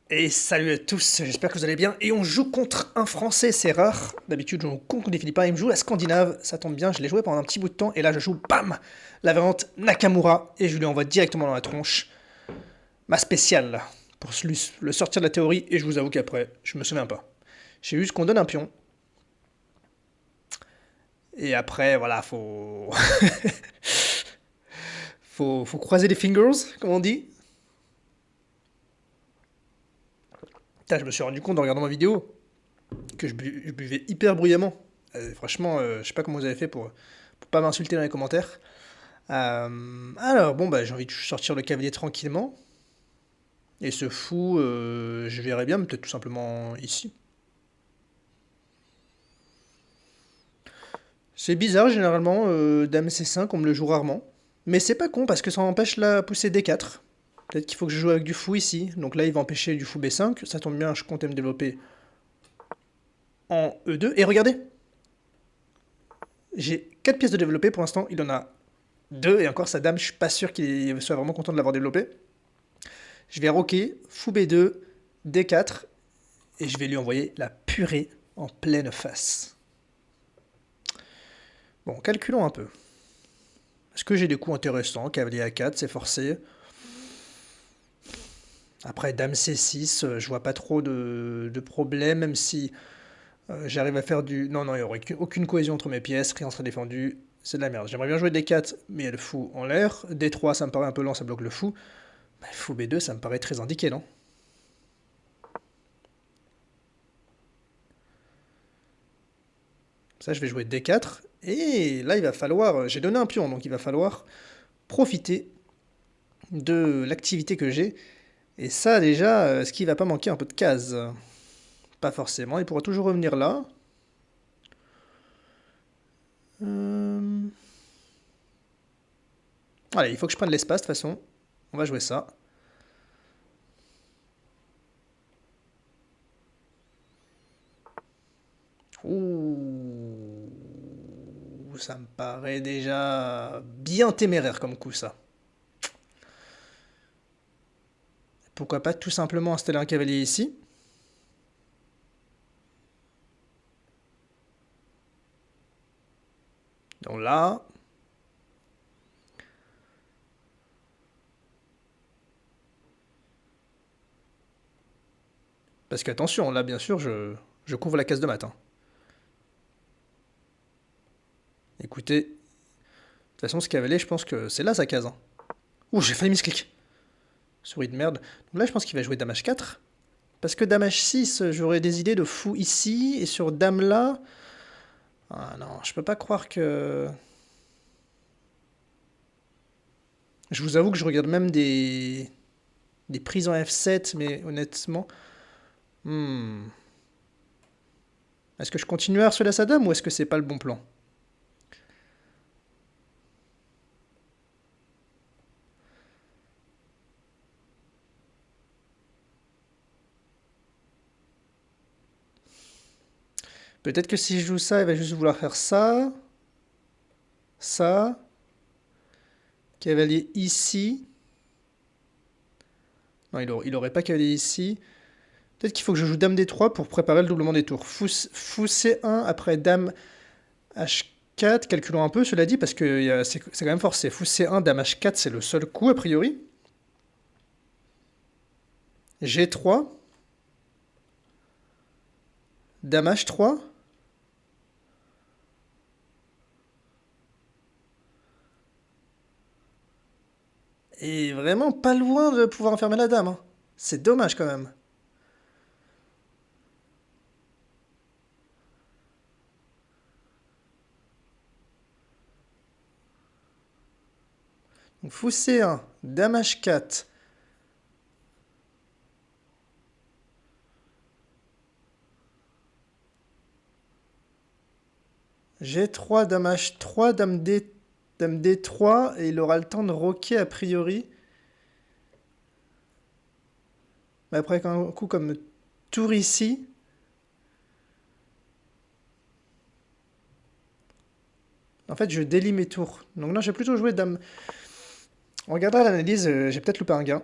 Et salut à tous, j'espère que vous allez bien. Et on joue contre un Français, c'est rare. D'habitude, je joue contre des Philippins. Il me joue la Scandinave, ça tombe bien, je l'ai joué pendant un petit bout de temps. Et là, je joue, bam, la variante Nakamura. Et je lui envoie directement dans la tronche ma spéciale, là, pour le sortir de la théorie. Et je vous avoue qu'après, je me souviens pas. J'ai juste qu'on donne un pion. Et après, voilà, faut croiser les fingers, comme on dit. Putain, je me suis rendu compte en regardant ma vidéo que je buvais hyper bruyamment. Franchement, je sais pas comment vous avez fait pour pas m'insulter dans les commentaires. Alors, bon, bah, j'ai envie de sortir le cavalier tranquillement. Et ce fou, je verrai bien, mais peut-être tout simplement ici. C'est bizarre, généralement, Dame C5, on me le joue rarement. Mais c'est pas con, parce que ça empêche la poussée D4. Peut-être qu'il faut que je joue avec du fou ici. Donc là, il va empêcher du fou B5. Ça tombe bien, je comptais me développer en E2. Et regardez, j'ai 4 pièces de développé pour l'instant. Il en a 2, et encore sa dame, je suis pas sûr qu'il soit vraiment content de l'avoir développé. Je vais rocker, fou B2, D4, et je vais lui envoyer la purée en pleine face. Bon, calculons un peu. Est-ce que j'ai des coups intéressants? Cavalier A4, c'est forcé. Après, Dame C6, je vois pas trop de problème, même si j'arrive à faire du... Non, non, il n'y aurait aucune cohésion entre mes pièces, rien serait défendu, c'est de la merde. J'aimerais bien jouer D4, mais il y a le fou en l'air. D3, ça me paraît un peu lent, ça bloque le fou. Bah, fou B2, ça me paraît très indiqué, non? Ça, je vais jouer D4. Et là, il va falloir... J'ai donné un pion, donc il va falloir profiter de l'activité que j'ai. Et ça, déjà, est-ce qu'il va pas manquer un peu de cases? Pas forcément, il pourra toujours revenir là. Euh, Allez, il faut que je prenne l'espace, de toute façon. On va jouer ça. Ouh, ça me paraît déjà bien téméraire comme coup, ça. Pourquoi pas tout simplement installer un cavalier ici? Donc là, parce qu'attention, là, bien sûr, je couvre la case de matin. Écoutez, de toute façon, ce cavalier, je pense que c'est là sa case, hein. Ouh, j'ai failli misclick. Souris de merde. Donc là, je pense qu'il va jouer dame H4. Parce que dame H6, j'aurais des idées de fou ici, et sur dame là... Ah non, je peux pas croire que... Je vous avoue que je regarde même des prises en F7, mais honnêtement... Hmm. Est-ce que je continue à harceler sa dame, ou est-ce que c'est pas le bon plan? Peut-être que si je joue ça, il va juste vouloir faire ça, ça, cavalier ici. Non, il aurait pas cavalier ici. Peut-être qu'il faut que je joue dame D3 pour préparer le doublement des tours. Fou C1 après dame H4. Calculons un peu, cela dit, parce que c'est quand même forcé. Fou C1, dame H4, c'est le seul coup, a priori. G3, dame H3. Et vraiment pas loin de pouvoir enfermer la dame, hein. C'est dommage quand même. Donc fou C1, dame H4. G3, dame H3, dame D3, et il aura le temps de roquer a priori. Mais après un coup comme tour ici, en fait je délie mes tours. Donc là j'ai plutôt joué dame. On regardera l'analyse, j'ai peut-être loupé un gain.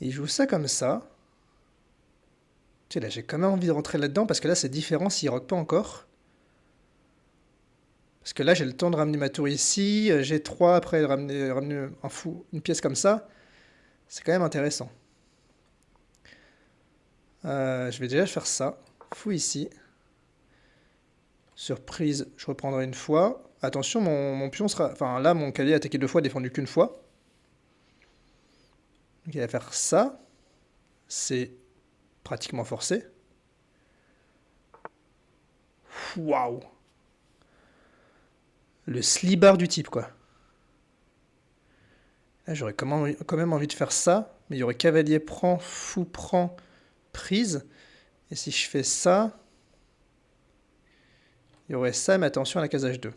Il joue ça comme ça. Tu sais, là, j'ai quand même envie de rentrer là-dedans parce que là, c'est différent s'il rock pas encore. Parce que là, j'ai le temps de ramener ma tour ici. J'ai 3 après, de ramener un fou, une pièce comme ça. C'est quand même intéressant. Je vais déjà faire ça. Fou ici. Surprise, je reprendrai une fois. Attention, mon pion sera... Enfin, là, mon cavalier a attaqué 2 fois, défendu qu'une fois. Donc il va faire ça. C'est pratiquement forcé. Waouh! Le slibard du type, quoi. Là, j'aurais quand même envie de faire ça. Mais il y aurait cavalier prend, fou prend, prise. Et si je fais ça, il y aurait ça, mais attention à la case H2.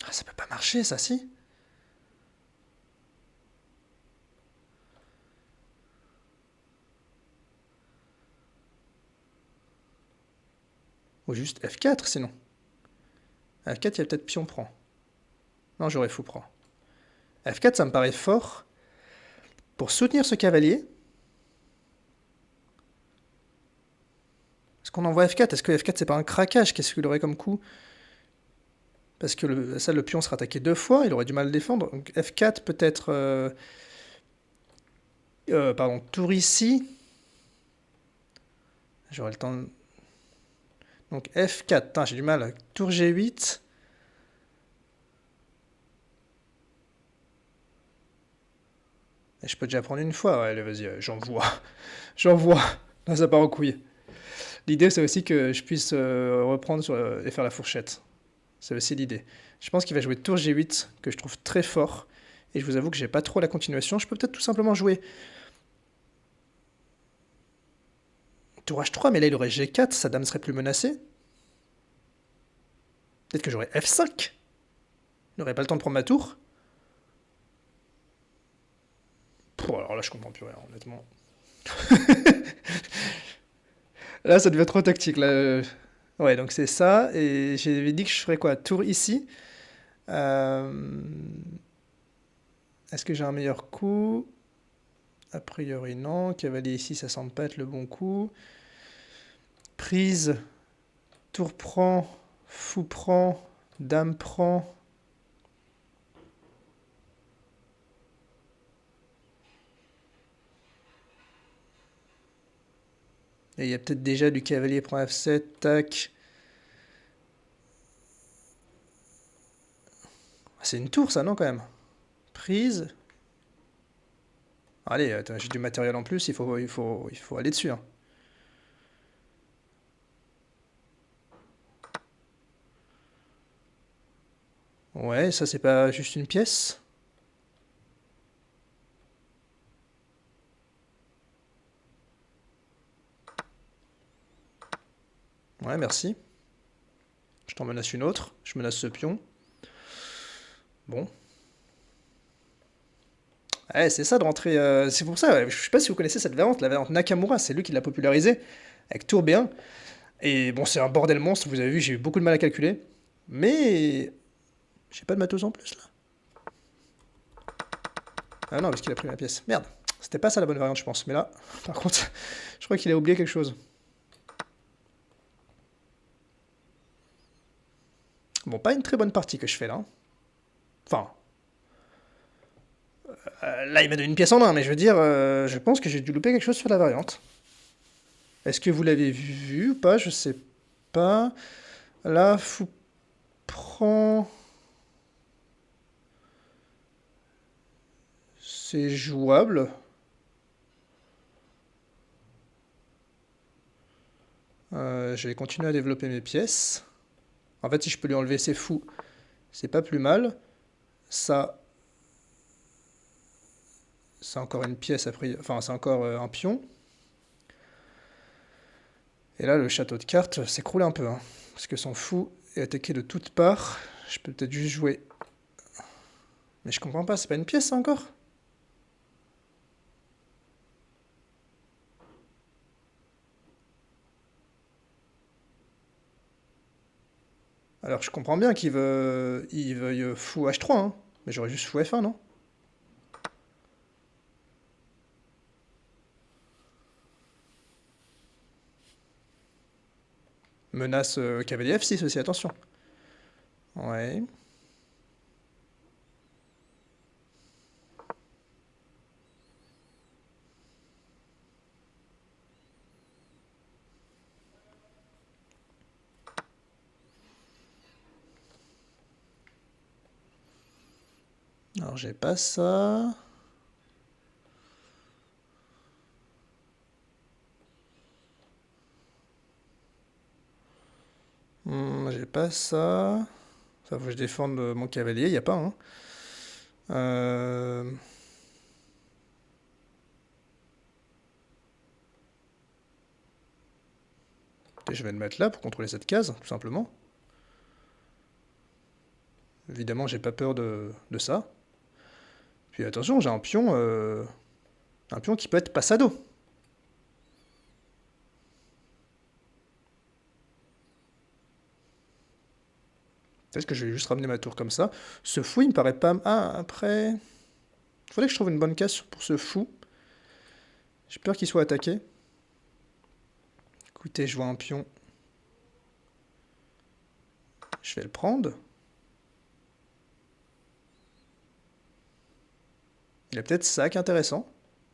Ah, ça peut pas marcher, ça, si? Ou juste F4, sinon. F4, il y a peut-être pion prend. Non, j'aurais fou prend. F4, ça me paraît fort. Pour soutenir ce cavalier, est-ce qu'on envoie F4? Est-ce que F4, c'est pas un craquage? Qu'est-ce qu'il aurait comme coup? Parce que le pion sera attaqué 2 fois, il aurait du mal à défendre. Donc F4 peut-être... pardon, tour ici. J'aurai le temps de... Donc F4, j'ai du mal. Tour G8. Et je peux déjà prendre une fois. Ouais, allez, vas-y, j'envoie. J'envoie. Là, ça part en couille. L'idée, c'est aussi que je puisse reprendre et faire la fourchette. C'est aussi l'idée. Je pense qu'il va jouer tour G8, que je trouve très fort. Et je vous avoue que j'ai pas trop la continuation. Je peux peut-être tout simplement jouer tour H3, mais là, il aurait G4. Sa dame serait plus menacée. Peut-être que j'aurais F5. Il n'aurait pas le temps de prendre ma tour. Pouh, alors là, je comprends plus rien, honnêtement. Là, ça devient trop tactique. Là. Ouais, donc c'est ça. Et j'avais dit que je ferais quoi? Tour ici. Euh, Est-ce que j'ai un meilleur coup? A priori, non. Cavalier ici, ça semble pas être le bon coup. Prise. Tour prend. Fou prend. Dame prend. Et il y a peut-être déjà du cavalier prend F7. Tac. C'est une tour, ça, non, quand même? Prise. Allez, j'ai du matériel en plus, il faut aller dessus. Hein. Ouais, ça c'est pas juste une pièce. Ouais, merci. Je t'en menace une autre. Je menace ce pion. Bon. Ouais, c'est ça de rentrer. C'est pour ça, ouais, je sais pas si vous connaissez cette variante, la variante Nakamura, c'est lui qui l'a popularisée avec Tour B1. Et bon, c'est un bordel monstre, vous avez vu, j'ai eu beaucoup de mal à calculer. Mais j'ai pas de matos en plus là. Ah non, parce qu'il a pris ma pièce. Merde, c'était pas ça la bonne variante, je pense. Mais là, par contre, je crois qu'il a oublié quelque chose. Bon, pas une très bonne partie que je fais là. Hein. Enfin, là il m'a donné une pièce en main, mais je veux dire, je pense que j'ai dû louper quelque chose sur la variante. Est-ce que vous l'avez vu ou pas? Je sais pas. Là, fou prend. C'est jouable. Je vais continuer à développer mes pièces. En fait, si je peux lui enlever ses fous, c'est pas plus mal. Ça, c'est encore une pièce après. Enfin, c'est encore un pion. Et là, le château de cartes s'écroule un peu. Hein, parce que son fou est attaqué de toutes parts. Je peux peut-être juste jouer. Mais je comprends pas, c'est pas une pièce ça encore? Alors je comprends bien qu'il veuille fou H3, hein. Mais j'aurais juste fou F1, non? menace cavalier F6 aussi, attention. Ouais. Alors j'ai pas ça. J'ai pas ça. Ça faut que je défende mon cavalier, y a pas, hein. Je vais le mettre là pour contrôler cette case, tout simplement. Évidemment, j'ai pas peur de ça. Puis attention, j'ai un pion qui peut être passado. Peut-être que je vais juste ramener ma tour comme ça. Ce fou, il me paraît pas... Ah, après... Il faudrait que je trouve une bonne case pour ce fou. J'ai peur qu'il soit attaqué. Écoutez, je vois un pion. Je vais le prendre. Il a peut-être ça qui est intéressant.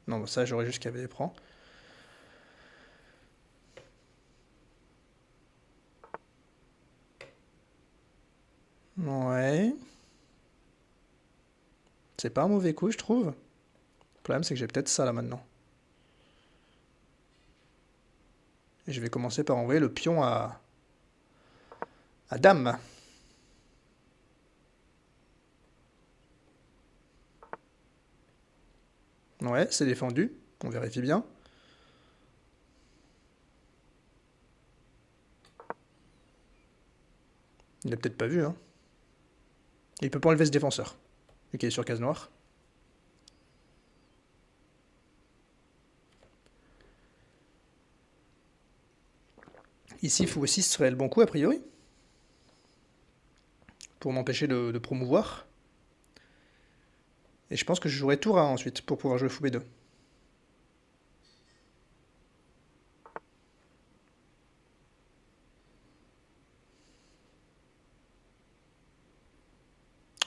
Non, ça, j'aurais juste cavalier prend. Ouais. C'est pas un mauvais coup, je trouve. Le problème, c'est que j'ai peut-être ça, là, maintenant. Et je vais commencer par envoyer le pion à dame. Ouais, c'est défendu. On vérifie bien. Il a peut-être pas vu, hein. Il peut pas enlever ce défenseur, vu qu'il est sur case noire. Ici, fou aussi serait le bon coup, a priori. Pour m'empêcher de promouvoir. Et je pense que je jouerai tour A ensuite, pour pouvoir jouer fou B2.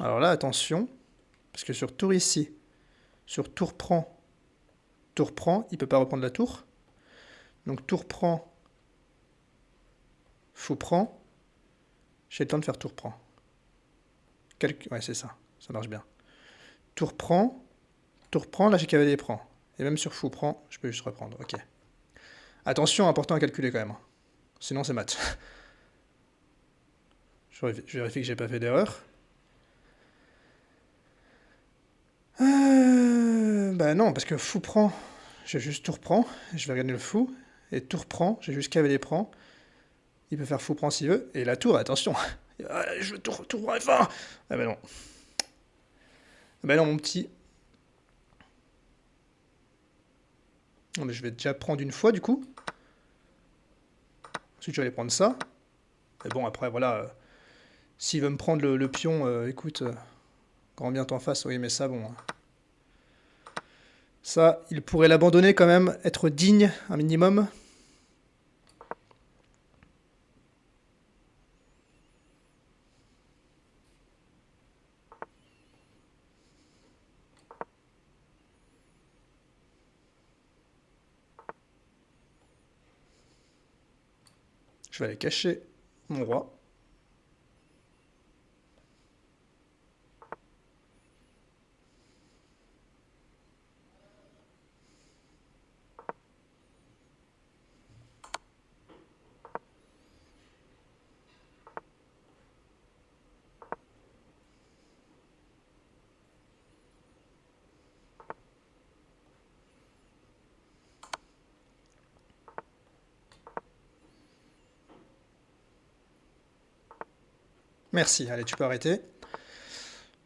Alors là, attention, parce que sur tour ici, sur tour prend, il peut pas reprendre la tour. Donc tour prend, fou prend, j'ai le temps de faire tour prend. Ouais, c'est ça, ça marche bien. Tour prend, là j'ai cavalier prend. Et même sur fou prend, je peux juste reprendre, ok. Attention, important à calculer quand même. Sinon c'est mat. Je vérifie que j'ai pas fait d'erreur. Bah non, parce que fou prend, j'ai juste tour prend, je vais gagner le fou. Et tour prend, j'ai juste cavalier prend. Il peut faire fou prend s'il veut. Et la tour, attention. Je veux tour F1. Ah bah non. Ah bah non, mon petit. Non, mais je vais déjà prendre une fois du coup. Ensuite, je vais aller prendre ça. Mais bon, après, voilà. S'il veut me prendre le pion, écoute, grand bien t'en face, oui, mais ça, bon. Ça, il pourrait l'abandonner quand même, être digne, un minimum. Je vais aller cacher mon roi. Merci, allez, tu peux arrêter.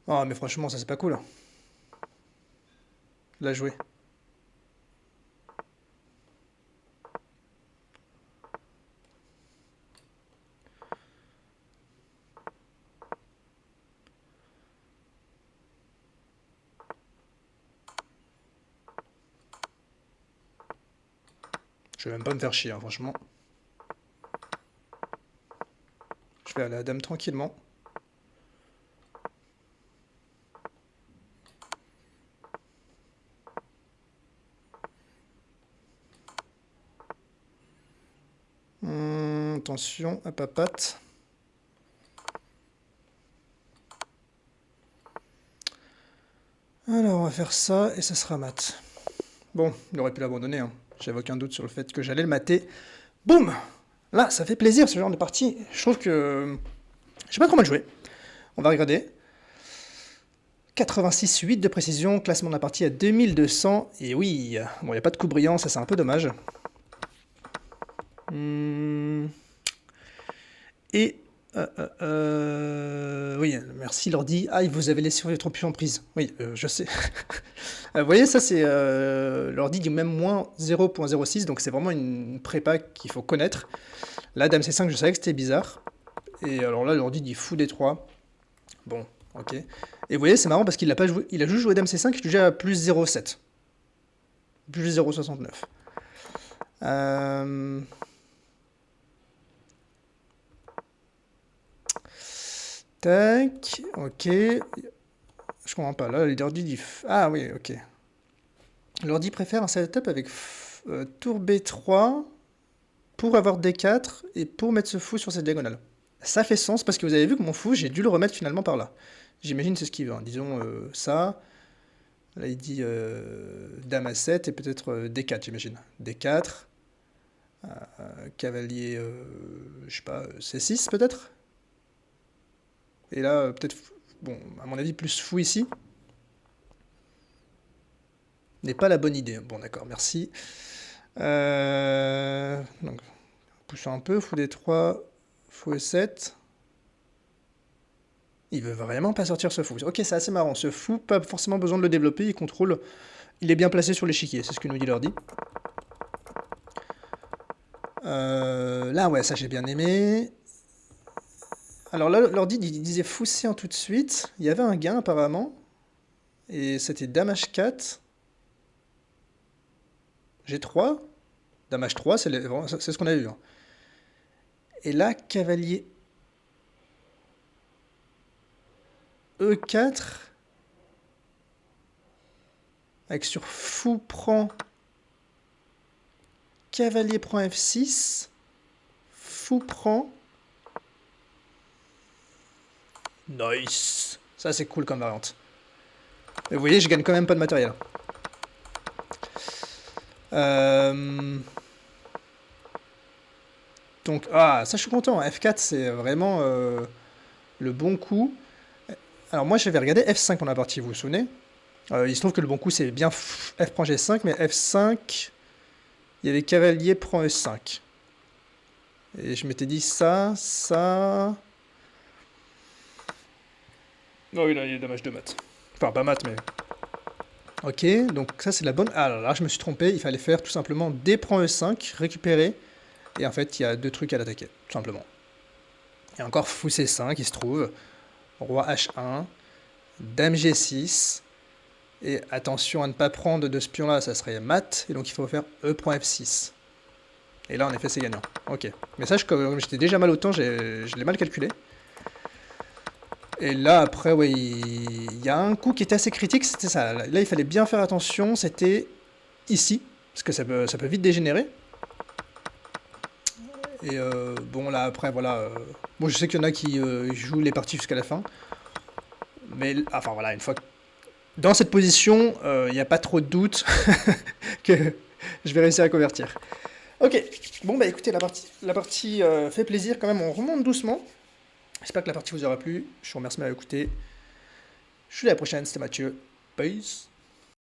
Oh, mais franchement, ça c'est pas cool. La jouer. Je vais même pas me faire chier, hein, franchement. Je vais aller à la dame tranquillement. Attention, à papate. Alors, on va faire ça, et ça sera mat. Bon, il aurait pu l'abandonner, hein. J'avais aucun doute sur le fait que j'allais le mater. Boum! Là, ça fait plaisir, ce genre de partie. Je trouve que... j'ai pas trop mal joué. On va regarder. 86,8 de précision, classement de la partie à 2200. Et oui, bon, il n'y a pas de coup brillant, ça c'est un peu dommage. Et... oui, merci l'ordi. Ah, vous avez laissé trop en prise. Oui, je sais. Vous voyez, ça c'est... l'ordi dit même moins 0.06, donc c'est vraiment une prépa qu'il faut connaître. Là, dame C5, je savais que c'était bizarre. Et alors là, l'ordi dit fou D3. Bon, ok. Et vous voyez, c'est marrant parce qu'il a pas joué, il a juste joué dame C5, je suis déjà à plus 0,7. Plus 0,69. Tac, ok. Je comprends pas, là, l'ordi dit... ah oui, ok. L'ordi préfère un setup avec tour B3 pour avoir D4 et pour mettre ce fou sur cette diagonale. Ça fait sens parce que vous avez vu que mon fou, j'ai dû le remettre finalement par là. J'imagine c'est ce qu'il veut, hein. Disons ça. Là il dit dame à 7 et peut-être D4, j'imagine. D4. Cavalier, je sais pas, C6 peut-être. Et là, peut-être, bon, à mon avis, plus fou ici. N'est pas la bonne idée. Bon, d'accord, merci. Donc, poussons un peu, fou D3, fou E7. Il veut vraiment pas sortir ce fou. Ok, c'est assez marrant. Ce fou, pas forcément besoin de le développer, il contrôle. Il est bien placé sur l'échiquier, c'est ce que nous dit l'ordi. Là, ouais, ça j'ai bien aimé. Alors là, l'ordi disait fou C1 tout de suite. Il y avait un gain apparemment. Et c'était dame H4. G3. Dame H3, c'est ce qu'on a eu. Hein. Et là, cavalier E4. Avec sur fou prend. Cavalier prend F6. Fou prend. Nice. Ça, c'est cool comme variante. Et vous voyez, je gagne quand même pas de matériel. Donc, ah, ça, je suis content. F4, c'est vraiment le bon coup. Alors, moi, j'avais regardé F5 en la partie, vous vous souvenez? Il se trouve que le bon coup, c'est bien F prend G5, mais F5, il y avait cavalier prend E5. Et je m'étais dit ça, ça... Oh oui, là, il y a dommage de maths. Enfin, pas maths, mais... Ok, donc ça, c'est la bonne... Ah là, là, je me suis trompé. Il fallait faire tout simplement D prend E5, récupérer. Et en fait, il y a deux trucs à l'attaquer, tout simplement. Et encore fou C5, il se trouve. Roi H1. Dame G6. Et attention à ne pas prendre de ce pion-là, ça serait mat. Et donc, il faut faire E prend F6. Et là, en effet, c'est gagnant. Ok. Mais ça, comme j'étais déjà mal au temps, je l'ai mal calculé. Et là, après, ouais, il y a un coup qui était assez critique, c'était ça. Là, il fallait bien faire attention, c'était ici, parce que ça peut vite dégénérer. Et bon, là, après, voilà. Bon, je sais qu'il y en a qui jouent les parties jusqu'à la fin. Mais, enfin, voilà, une fois que... Dans cette position, il n'y a pas trop de doute que je vais réussir à convertir. Ok, bon, bah écoutez, la partie fait plaisir quand même, on remonte doucement. J'espère que la partie vous aura plu. Je vous remercie de m'avoir écouté. Je vous dis à la prochaine, c'était Mathieu. Peace.